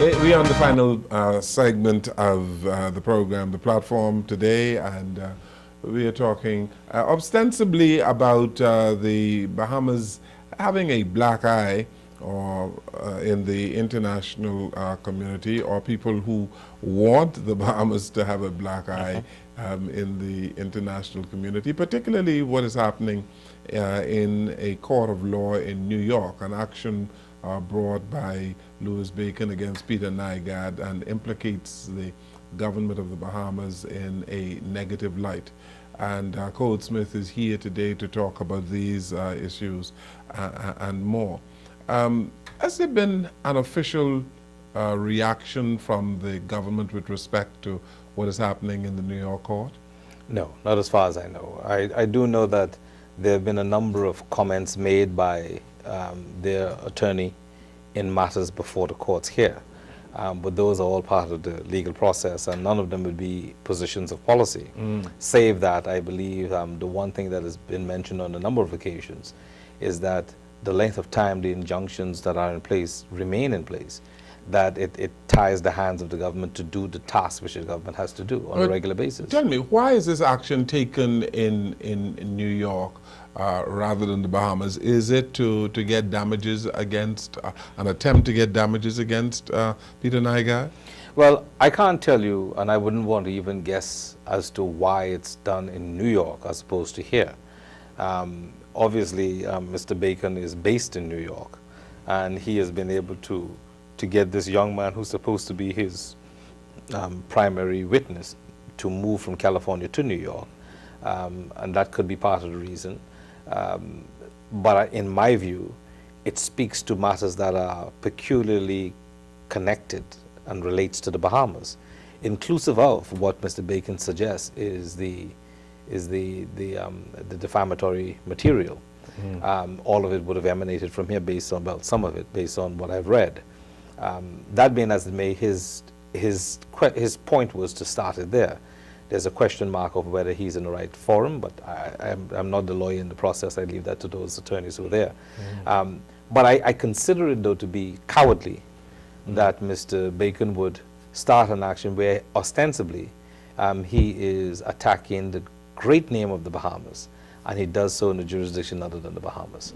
We're on the final segment of the program, the platform today, and we are talking ostensibly about the Bahamas having a black eye or in the international community, or people who want the Bahamas to have a black eye in the international community, particularly what is happening in a court of law in New York, an action brought by Louis Bacon against Peter Nygaard and implicates the government of the Bahamas in a negative light. And Keod Smith is here today to talk about these issues and more. Has there been an official reaction from the government with respect to what is happening in the New York court? No, not as far as I know. I do know that there have been a number of comments made by their attorney in matters before the courts here. But those are all part of the legal process, and none of them would be positions of policy. Save that, I believe, the one thing that has been mentioned on a number of occasions is that the length of time the injunctions that are in place remain in place, that it ties the hands of the government to do the task which the government has to do on a regular basis. Tell me, why is this action taken in New York rather than the Bahamas? Is it to get damages against, an attempt to get damages against Peter Nygaard? Well, I can't tell you, and I wouldn't want to even guess as to why it's done in New York as opposed to here. Obviously, Mr. Bacon is based in New York, and he has been able to get this young man who's supposed to be his primary witness to move from California to New York, and that could be part of the reason. But in my view, it speaks to matters that are peculiarly connected and relates to the Bahamas, inclusive of what Mr. Bacon suggests is the defamatory material. All of it would have emanated from here, based on, well, some of it based on what I've read. That being as it may, his point was to start it there. There's a question mark of whether he's in the right forum, but I'm not the lawyer in the process. I leave that to those attorneys who are there. But I consider it, though, to be cowardly that Mr. Bacon would start an action where ostensibly he is attacking the great name of the Bahamas, and he does so in a jurisdiction other than the Bahamas.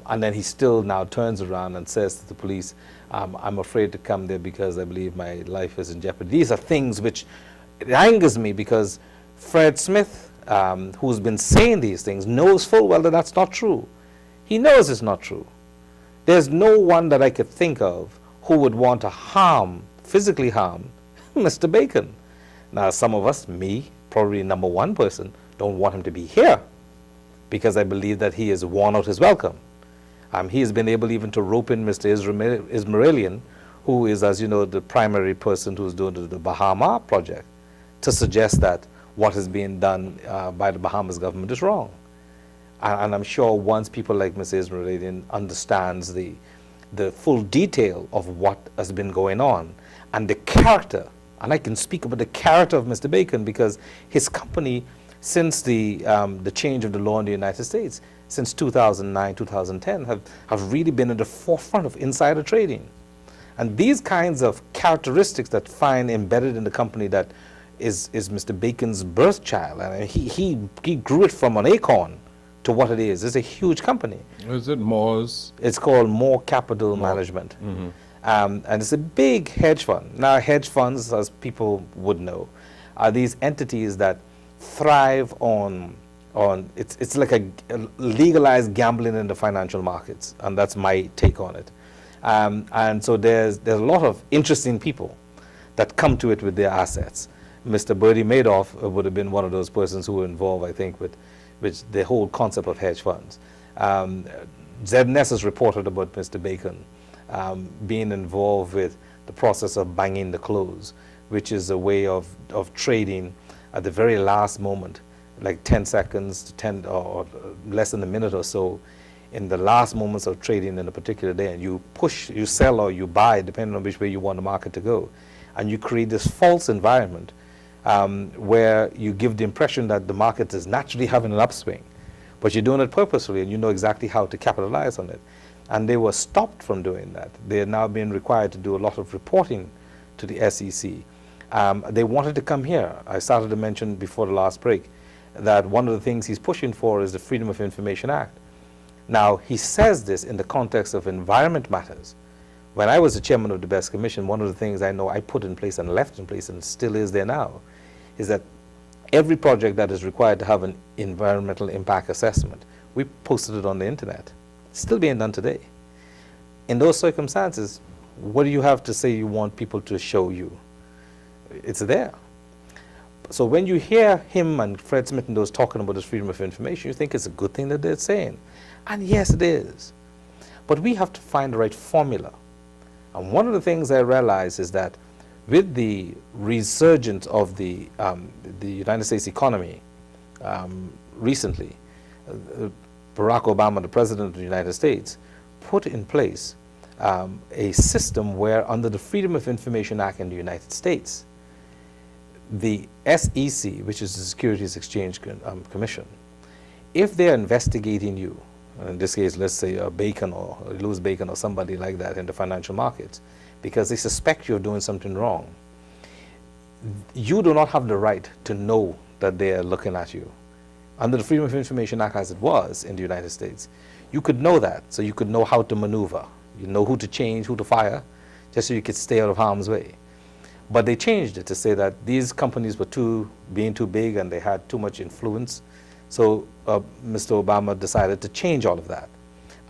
And then he still now turns around and says to the police, I'm afraid to come there because I believe my life is in jeopardy. These are things which it angers me, because Fred Smith, who's been saying these things, knows full well that that's not true. He knows it's not true. There's no one that I could think of who would want to harm, physically harm, Mr. Bacon. Now, some of us, me, probably number one person, don't want him to be here, because I believe that he has worn out his welcome. He has been able even to rope in Mr. Ismailian, who is, as you know, the primary person who's doing the Bahama project, to suggest that what is being done by the Bahamas government is wrong. And I'm sure once people like Mr. Ismailian understands the full detail of what has been going on and the character, and I can speak about the character of Mr. Bacon, because his company, since the change of the law in the United States, since 2009, 2010, have really been at the forefront of insider trading. And these kinds of characteristics that find embedded in the company that is Mr. Bacon's birth child, and he grew it from an acorn to what it is. It's a huge company. Is it Moore's? It's called Moore Capital Management. And it's a big hedge fund. Now, hedge funds, as people would know, are these entities that thrive on it's like a legalized gambling in the financial markets, and that's my take on it. And so there's a lot of interesting people that come to it with their assets. Mr. Bertie Madoff would have been one of those persons who were involved, I think, with the whole concept of hedge funds. Zeb Ness has reported about Mr. Bacon being involved with the process of banging the close, which is a way of trading at the very last moment, like 10 seconds to 10 or less than a minute or so, in the last moments of trading in a particular day, and you push, you sell or you buy, depending on which way you want the market to go. And you create this false environment where you give the impression that the market is naturally having an upswing, but you're doing it purposefully, and you know exactly how to capitalize on it. and they were stopped from doing that. They are now being required to do a lot of reporting to the SEC. They wanted to come here. I started to mention before the last break that one of the things he's pushing for is the Freedom of Information Act. Now, he says this in the context of environment matters. When I was the chairman of the BEST Commission, one of the things I know I put in place and left in place and still is there now is that every project that is required to have an environmental impact assessment, we posted it on the internet. It's still being done today. In those circumstances, what do you have to say you want people to show you? It's there. So when you hear him and Fred Smith and those talking about this freedom of information, you think it's a good thing that they're saying. And yes, it is. But we have to find the right formula. And one of the things I realize is that with the resurgence of the United States economy recently, Barack Obama, the President of the United States, put in place a system where under the Freedom of Information Act in the United States, the SEC, which is the Securities Exchange Commission, if they're investigating you, in this case, let's say Bacon or Louis Bacon or somebody like that in the financial markets, because they suspect you're doing something wrong, you do not have the right to know that they are looking at you. Under the Freedom of Information Act as it was in the United States, you could know that, so you could know how to maneuver. You know who to change, who to fire, just so you could stay out of harm's way. But they changed it to say that these companies were being too big and they had too much influence. So Mr. Obama decided to change all of that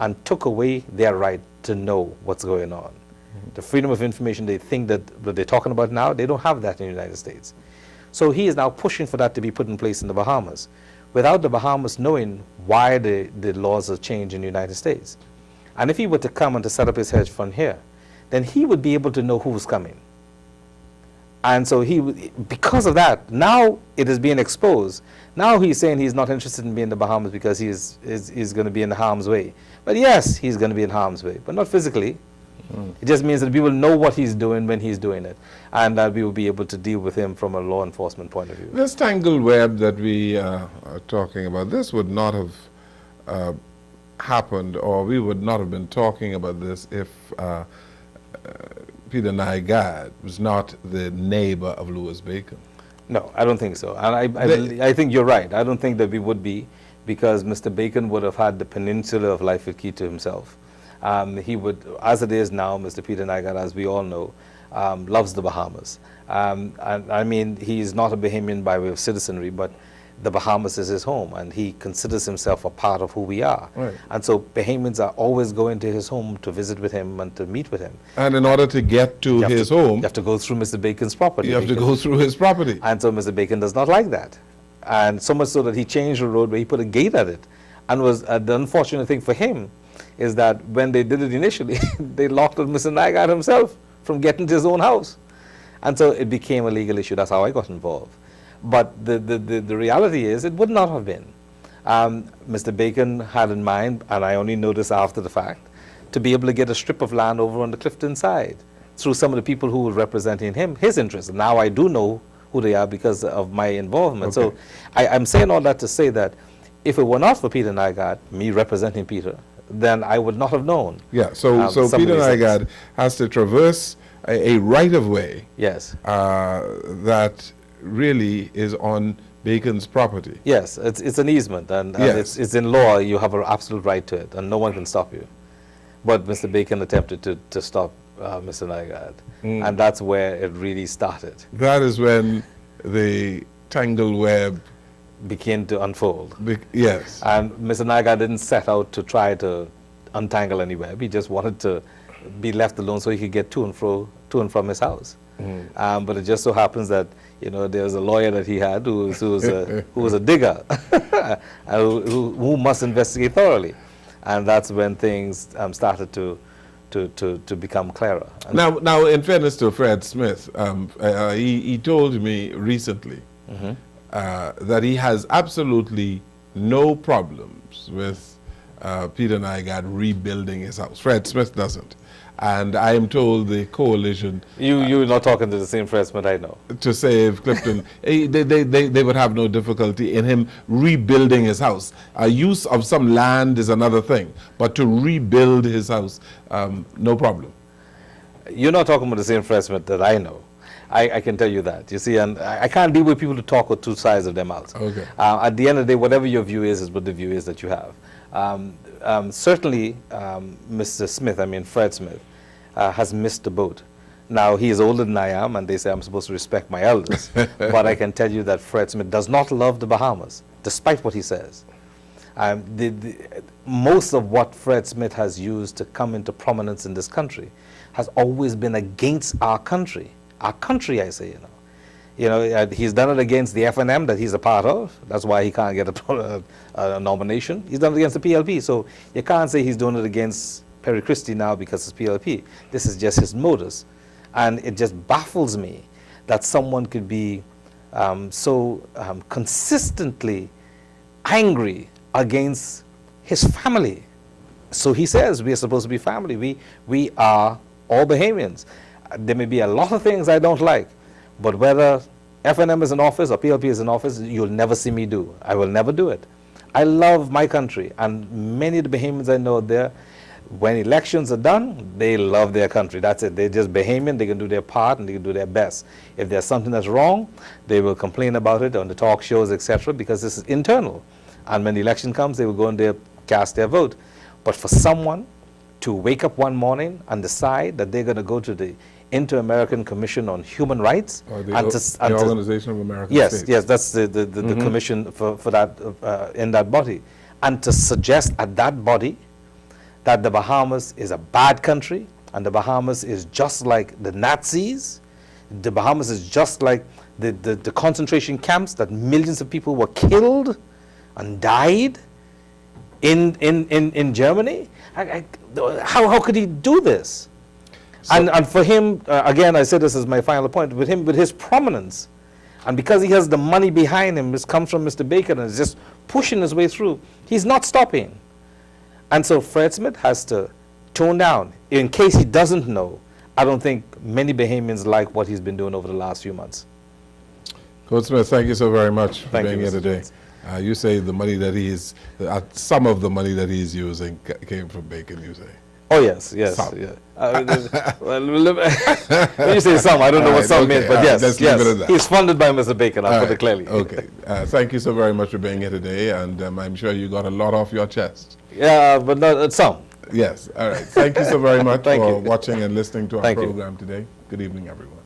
and took away their right to know what's going on. Mm-hmm. The freedom of information they think that they're talking about now, they don't have that in the United States. So he is now pushing for that to be put in place in the Bahamas, without the Bahamas knowing why the laws have changed in the United States. And if he were to come and to set up his hedge fund here, then he would be able to know who was coming. And so because of that, now it is being exposed. Now he's saying he's not interested in being in the Bahamas because he's going to be in harm's way. But yes, he's going to be in harm's way, but not physically. Mm. It just means that we will know what he's doing when he's doing it, and that we will be able to deal with him from a law enforcement point of view. This tangled web that we are talking about, this would not have happened, or we would not have been talking about this if Peter Nygaard was not the neighbor of Louis Bacon. No, I don't think so. And I think you're right. I don't think that we would be, because Mr. Bacon would have had the peninsula of Life with Keod to himself. He would, as it is now, Mr. Peter Nygaard, as we all know, loves the Bahamas. And I mean, he's not a Bahamian by way of citizenry, but the Bahamas is his home, and he considers himself a part of who we are. Right. And so Bahamians are always going to his home to visit with him and to meet with him. And in order to get to his home, you have to go through Mr. Bacon's property. You have to go through his property. And so Mr. Bacon does not like that. And so much so that he changed the road where he put a gate at it. And was the unfortunate thing for him is that when they did it initially, they locked Mr. Nygaard himself from getting to his own house. And so it became a legal issue. That's how I got involved. But the reality is it would not have been. Mr. Bacon had in mind, and I only know this after the fact, to be able to get a strip of land over on the Clifton side through some of the people who were representing him, his interests. Now I do know who they are because of my involvement. Okay. So I'm saying all that to say that if it were not for Peter Nygaard, me representing Peter, then I would not have known. Yeah, so Peter Nygaard has to traverse a right-of-way. Yes. That really is on Bacon's property. Yes, it's an easement, and yes. It's in law. You have an absolute right to it, and no one can stop you. But Mr. Bacon attempted to stop Mr. Nygaard, and that's where it really started. That is when the tangled web began to unfold. Yes. And Mr. Nygaard didn't set out to try to untangle any web. He just wanted to be left alone so he could get to and from his house. But it just so happens that there was a lawyer that he had who was a digger, who must investigate thoroughly, and that's when things started to become clearer. Now, in fairness to Fred Smith, he told me recently that he has absolutely no problems with Peter Nygaard rebuilding his house. Fred Smith doesn't. And I am told the coalition... You're not talking to the same Fred Smith I know. To save Clifton, they would have no difficulty in him rebuilding his house. Use of some land is another thing, but to rebuild his house, no problem. You're not talking about the same Fred Smith that I know. I can tell you that. You see, and I can't deal with people who talk with two sides of their mouths. Okay. At the end of the day, whatever your view is what the view is that you have. Certainly, Mr. Smith, I mean Fred Smith, has missed the boat. Now, he is older than I am, and they say I'm supposed to respect my elders. But I can tell you that Fred Smith does not love the Bahamas, despite what he says. Most of what Fred Smith has used to come into prominence in this country has always been against our country. Our country, I say, he's done it against the FNM that he's a part of. That's why he can't get a nomination. He's done it against the PLP. So you can't say he's doing it against Perry Christie now because it's PLP. This is just his modus. And it just baffles me that someone could be so consistently angry against his family. So he says we are supposed to be family. We are all Bahamians. There may be a lot of things I don't like, but whether FNM is in office or PLP is in office, you'll never see me do. I will never do it. I love my country, and many of the Bahamians I know there, when elections are done, they love their country. That's it. They're just Bahamian. They can do their part and they can do their best. If there's something that's wrong, they will complain about it on the talk shows, etc., because this is internal. And when the election comes, they will go and cast their vote. But for someone to wake up one morning and decide that they're going to go to the Inter-American Commission on Human Rights. Or the Organization of American States. Yes, that's the commission for that, in that body. And to suggest at that body that the Bahamas is a bad country, and the Bahamas is just like the Nazis, the Bahamas is just like the concentration camps that millions of people were killed and died in Germany. How could he do this? So, and for him, again, I said this is my final point, with him, with his prominence, and because he has the money behind him, this comes from Mr. Baker and is just pushing his way through, he's not stopping. And so Fred Smith has to tone down. In case he doesn't know, I don't think many Bahamians like what he's been doing over the last few months. Coach Smith, thank you so very much for Thank being you, here today. You say the money that some of the money that he's using came from Bacon, you say? Oh, yes. Some. Yeah. When you say some, I don't know what some means, but yes, let's leave it at that. He's funded by Mr. Bacon, I'll put it clearly. Okay. Thank you so very much for being here today, and I'm sure you got a lot off your chest. Yeah, but not some. Yes. All right. Thank you so very much for you. watching and listening to our Thank you. program today. Good evening, everyone.